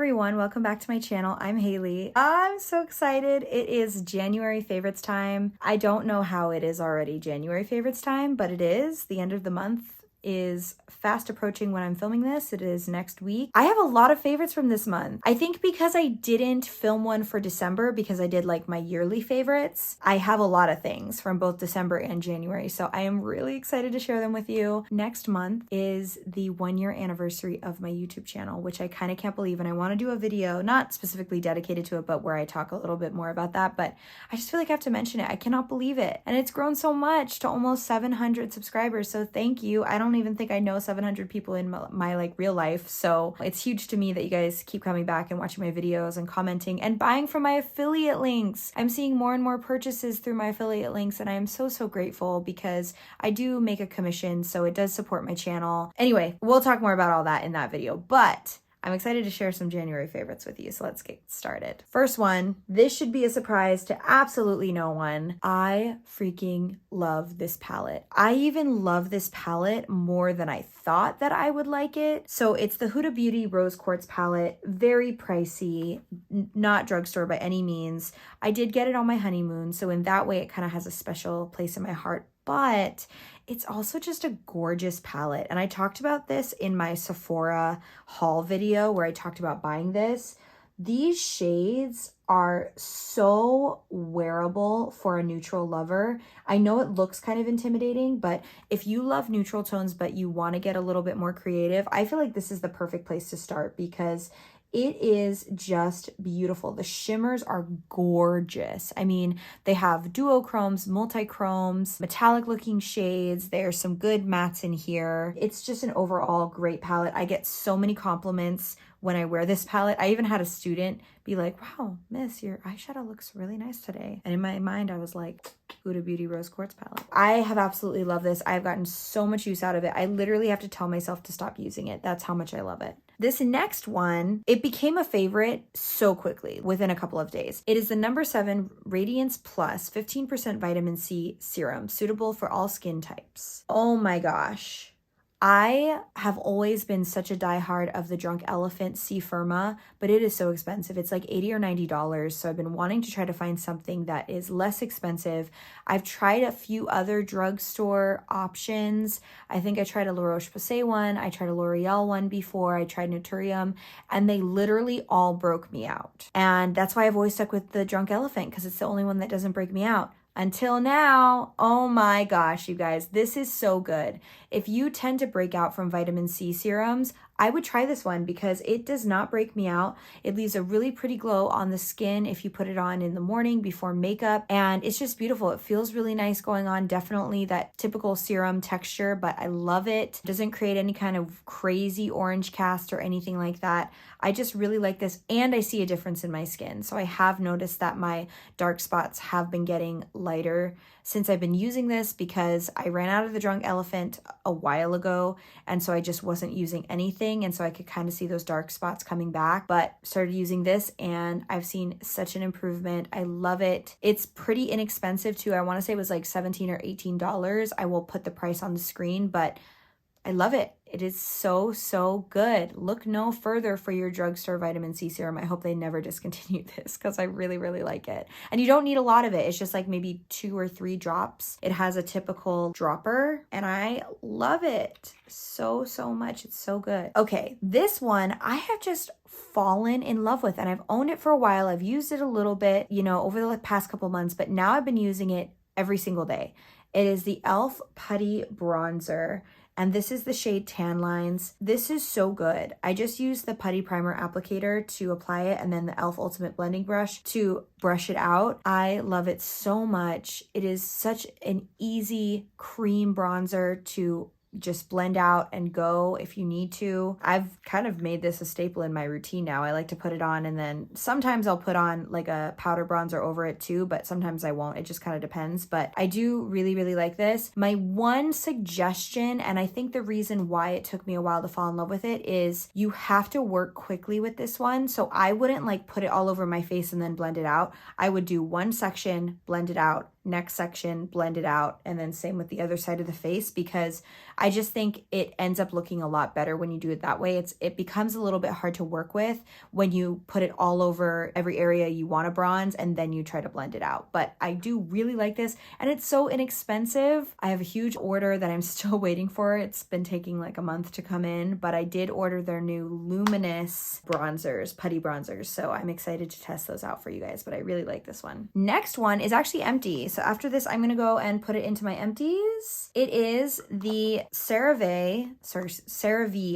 everyone, welcome back to my channel. I'm Haley. I'm so excited. It is January favorites time. I don't know how it is already January favorites time, but it is. The end of the month is fast approaching when I'm filming this. It is next week. I have a lot of favorites from this month. I think because I didn't film one for December because I did like my yearly favorites, I have a lot of things from both December and January. So I am really excited to share them with you. Next month is the 1-year anniversary of my YouTube channel, which I kind of can't believe. And I want to do a video, not specifically dedicated to it, but where I talk a little bit more about that. But I just feel like I have to mention it. I cannot believe it. And it's grown so much to almost 700 subscribers. So thank you. I don't even think I know 700 people in my like real life. So it's huge to me that you guys keep coming back and watching my videos and commenting and buying from my affiliate links. I'm seeing more and more purchases through my affiliate links, and I am so grateful because I do make a commission, so it does support my channel. Anyway, we'll talk more about all that in that video, but I'm excited to share some January favorites with you, so let's get started. First one, this should be a surprise to absolutely no one. I freaking love this palette. I even love this palette more than I thought that I would like it. So it's the Huda Beauty Rose Quartz palette, very pricey, not drugstore by any means. I did get it on my honeymoon, so in that way it kind of has a special place in my heart, but it's also just a gorgeous palette. And I talked about this in my Sephora haul video where I talked about buying this. These shades are so wearable for a neutral lover. I know it looks kind of intimidating, but if you love neutral tones but you want to get a little bit more creative, I feel like this is the perfect place to start because it is just beautiful. The shimmers are gorgeous. I mean, they have duochromes, multi-chromes, metallic looking shades. There's some good mattes in here. It's just an overall great palette. I get so many compliments when I wear this palette. I even had a student be like, wow, miss, your eyeshadow looks really nice today. And in my mind, I was like, Huda Beauty Rose Quartz palette. I have absolutely loved this. I've gotten so much use out of it. I literally have to tell myself to stop using it. That's how much I love it. This next one, it became a favorite so quickly within a couple of days. It is the number 7 Radiance Plus 15% vitamin C serum, suitable for all skin types. Oh my gosh. I have always been such a diehard of the Drunk Elephant C Firma, but it is so expensive. It's like $80 or $90. So I've been wanting to try to find something that is less expensive. I've tried a few other drugstore options. I think I tried a La Roche-Posay one. I tried a L'Oreal one before. I tried Naturium, and they literally all broke me out. And that's why I've always stuck with the Drunk Elephant, because it's the only one that doesn't break me out. Until now, oh my gosh, you guys, this is so good. If you tend to break out from vitamin C serums, I would try this one because it does not break me out. It leaves a really pretty glow on the skin if you put it on in the morning before makeup, and it's just beautiful. It feels really nice going on. Definitely that typical serum texture, but I love it. It doesn't create any kind of crazy orange cast or anything like that. I just really like this, and I see a difference in my skin. So I have noticed that my dark spots have been getting lighter since I've been using this because I ran out of the Drunk Elephant a while ago, and so I just wasn't using anything, and so I could kind of see those dark spots coming back, but started using this and I've seen such an improvement. I love it. It's pretty inexpensive too. I want to say it was like $17 or $18. I will put the price on the screen, but I love it. It is so good. Look no further for your drugstore vitamin C serum. I hope they never discontinue this because I really like it. And you don't need a lot of it. It's just like maybe 2 or 3 drops. It has a typical dropper and I love it so much. It's so good. Okay, this one I have just fallen in love with, and I've owned it for a while. I've used it a little bit, you know, over the past couple months, but now I've been using it every single day. It is the e.l.f. Putty Bronzer. And this is the shade Tan Lines. This is so good. I just used the Putty Primer Applicator to apply it and then the e.l.f. Ultimate Blending Brush to brush it out. I love it so much. It is such an easy cream bronzer to just blend out and go if you need to. I've kind of made this a staple in my routine now. I like to put it on, and then sometimes I'll put on like a powder bronzer over it too, but sometimes I won't. It just kind of depends, but I do really like this. My one suggestion, and I think the reason why it took me a while to fall in love with it, is you have to work quickly with this one. So I wouldn't like put it all over my face and then blend it out. I would do one section, blend it out, neck section, blend it out, and then same with the other side of the face, because I just think it ends up looking a lot better when you do it that way. It becomes a little bit hard to work with when you put it all over every area you want to bronze and then you try to blend it out. But I do really like this, and it's so inexpensive. I have a huge order that I'm still waiting for. It's been taking like a month to come in, but I did order their new luminous bronzers, putty bronzers. So I'm excited to test those out for you guys, but I really like this one. Next one is actually empty. So after this, I'm going to go and put it into my empties. It is the CeraVe.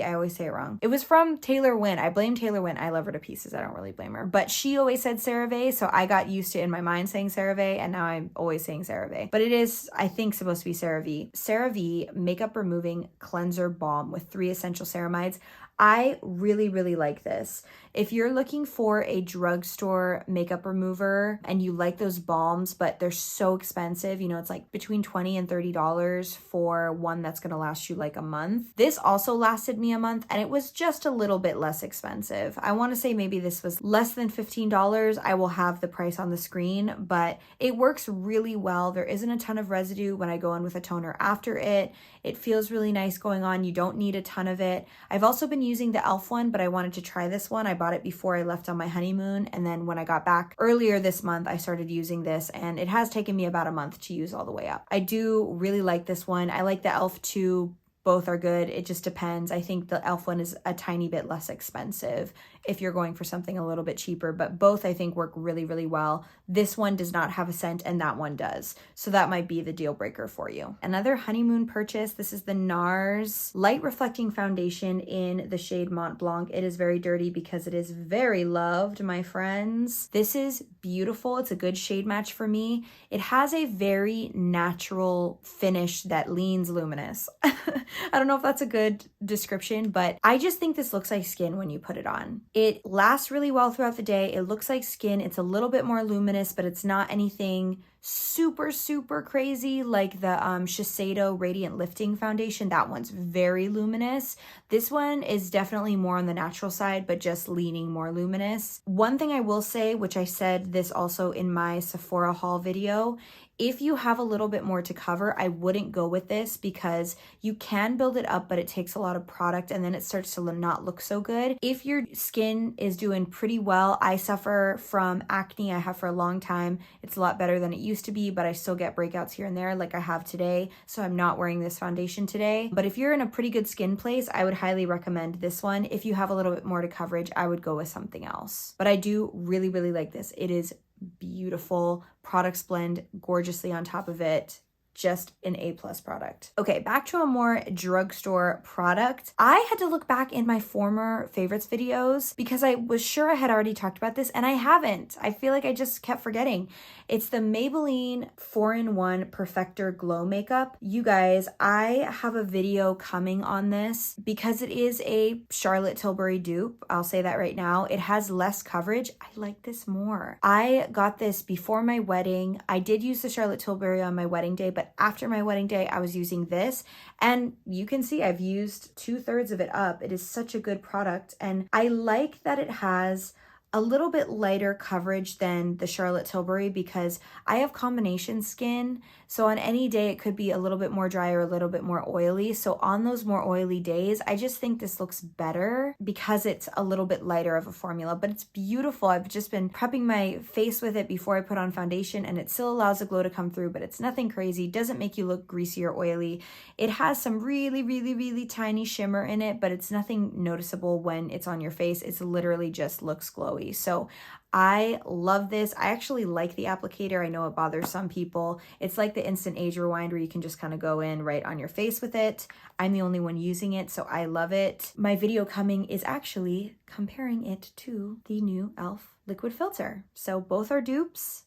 I always say it wrong. It was from Taylor Wynn. I blame Taylor Wynn. I love her to pieces. I don't really blame her, but she always said CeraVe. So I got used to in my mind saying CeraVe, and now I'm always saying CeraVe, but it is, I think, supposed to be CeraVe. CeraVe Makeup Removing Cleanser Balm with 3 essential ceramides. I really, really like this. If you're looking for a drugstore makeup remover and you like those balms, but they're so expensive, you know, it's like between $20 and $30 for one that's gonna last you like a month. This also lasted me a month, and it was just a little bit less expensive. I wanna say maybe this was less than $15. I will have the price on the screen, but it works really well. There isn't a ton of residue when I go in with a toner after it. It feels really nice going on. You don't need a ton of it. I've also been using the e.l.f. one, but I wanted to try this one. I bought it before I left on my honeymoon, and then when I got back earlier this month, I started using this, and it has taken me about a month to use all the way up. I do really like this one. I like the e.l.f. too. Both are good. It just depends. I think the e.l.f. one is a tiny bit less expensive if you're going for something a little bit cheaper, but both I think work really, really well. This one does not have a scent and that one does. So that might be the deal breaker for you. Another honeymoon purchase. This is the NARS Light Reflecting Foundation in the shade Mont Blanc. It is very dirty because it is very loved, my friends. This is beautiful. It's a good shade match for me. It has a very natural finish that leans luminous. I don't know if that's a good description, but I just think this looks like skin when you put it on. It lasts really well throughout the day. It looks like skin. It's a little bit more luminous, but it's not anything super, super crazy like the Shiseido Radiant Lifting Foundation. That one's very luminous. This one is definitely more on the natural side, but just leaning more luminous. One thing I will say, which I said this also in my Sephora haul video, if you have a little bit more to cover, I wouldn't go with this because you can build it up, but it takes a lot of product and then it starts to not look so good. If your skin is doing pretty well, I suffer from acne. I have for a long time. It's a lot better than it used to be, but I still get breakouts here and there like I have today. So I'm not wearing this foundation today. But if you're in a pretty good skin place, I would highly recommend this one. If you have a little bit more to coverage, I would go with something else. But I do really, really like this. It is beautiful. Products blend gorgeously on top of it. Just an A+ product. Okay, back to a more drugstore product. I had to look back in my former favorites videos because I was sure I had already talked about this and I haven't. I feel like I just kept forgetting. It's the Maybelline 4-in-1 Perfector Glow Makeup. You guys, I have a video coming on this because it is a Charlotte Tilbury dupe. I'll say that right now. It has less coverage. I like this more. I got this before my wedding. I did use the Charlotte Tilbury on my wedding day, but after my wedding day, I was using this, and you can see I've used 2/3 of it up. It is such a good product, and I like that it has a little bit lighter coverage than the Charlotte Tilbury because I have combination skin. So on any day, it could be a little bit more dry or a little bit more oily. So on those more oily days, I just think this looks better because it's a little bit lighter of a formula, but it's beautiful. I've just been prepping my face with it before I put on foundation, and it still allows the glow to come through, but it's nothing crazy. Doesn't make you look greasy or oily. It has some really, really, really tiny shimmer in it, but it's nothing noticeable when it's on your face. It's literally just looks glowy. So I love this. I actually like the applicator. I know it bothers some people. It's like the Instant Age Rewind where you can just kind of go in right on your face with it. I'm the only one using it, so I love it. My video coming is actually comparing it to the new e.l.f. liquid filter. So both are dupes,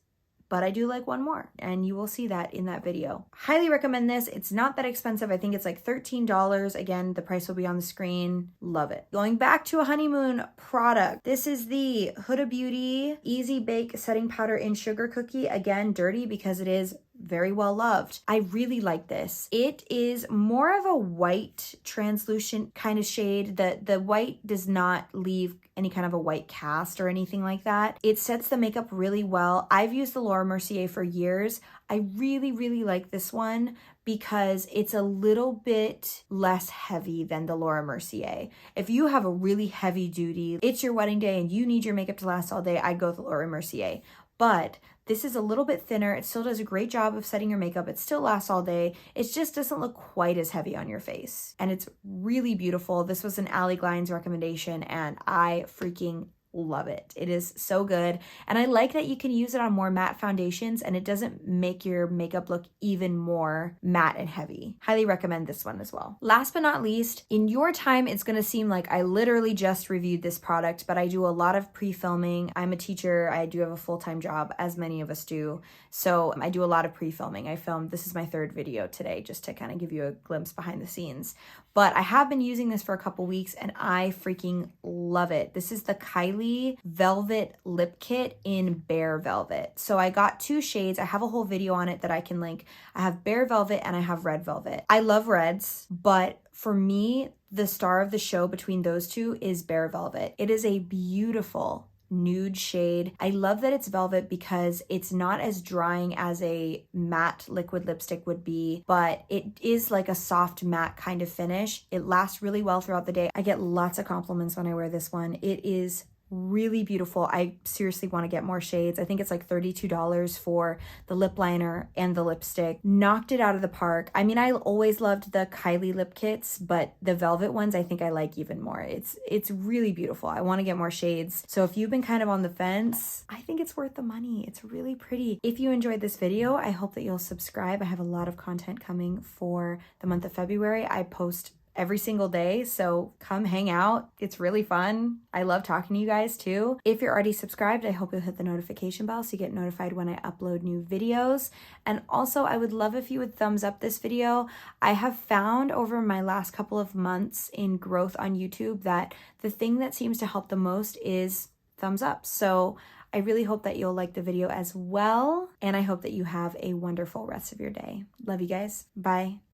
but I do like one more, and you will see that in that video. Highly recommend this. It's not that expensive. I think it's like $13. Again, the price will be on the screen. Love it. Going back to a honeymoon product. This is the Huda Beauty Easy Bake Setting Powder in Sugar Cookie. Again, dirty because it is very well loved. I really like this. It is more of a white translucent kind of shade. The white does not leave any kind of a white cast or anything like that. It sets the makeup really well. I've used the Laura Mercier for years. I really, really like this one because it's a little bit less heavy than the Laura Mercier. If you have a really heavy duty, it's your wedding day and you need your makeup to last all day, I'd go with the Laura Mercier. But this is a little bit thinner. It still does a great job of setting your makeup. It still lasts all day. It just doesn't look quite as heavy on your face. And it's really beautiful. This was an Allie Glines recommendation and I freaking love it. It is so good. And I like that you can use it on more matte foundations and it doesn't make your makeup look even more matte and heavy. Highly recommend this one as well. Last but not least, in your time, it's going to seem like I literally just reviewed this product, but I do a lot of pre-filming. I'm a teacher. I do have a full-time job, as many of us do. So I do a lot of pre-filming. This is my third video today, just to kind of give you a glimpse behind the scenes. But I have been using this for a couple weeks and I freaking love it. This is the Kylie Velvet Lip Kit in Bare Velvet. So I got 2 shades. I have a whole video on it that I can link. I have Bare Velvet and I have Red Velvet. I love reds, but for me, the star of the show between those two is Bare Velvet. It is a beautiful nude shade. I love that it's velvet because it's not as drying as a matte liquid lipstick would be, but it is like a soft matte kind of finish. It lasts really well throughout the day. I get lots of compliments when I wear this one. It is really beautiful. I seriously want to get more shades. I think it's like $32 for the lip liner and the lipstick. Knocked it out of the park. I mean, I always loved the Kylie lip kits, but the velvet ones I think I like even more. It's really beautiful. I want to get more shades. So if you've been kind of on the fence, I think it's worth the money. It's really pretty. If you enjoyed this video, I hope that you'll subscribe. I have a lot of content coming for the month of February. I post every single day, so come hang out. It's really fun. I love talking to you guys too. If you're already subscribed, I hope you'll hit the notification bell so you get notified when I upload new videos. And also, I would love if you would thumbs up this video. I have found over my last couple of months in growth on YouTube that the thing that seems to help the most is thumbs up. So I really hope that you'll like the video as well. And I hope that you have a wonderful rest of your day. Love you guys. Bye.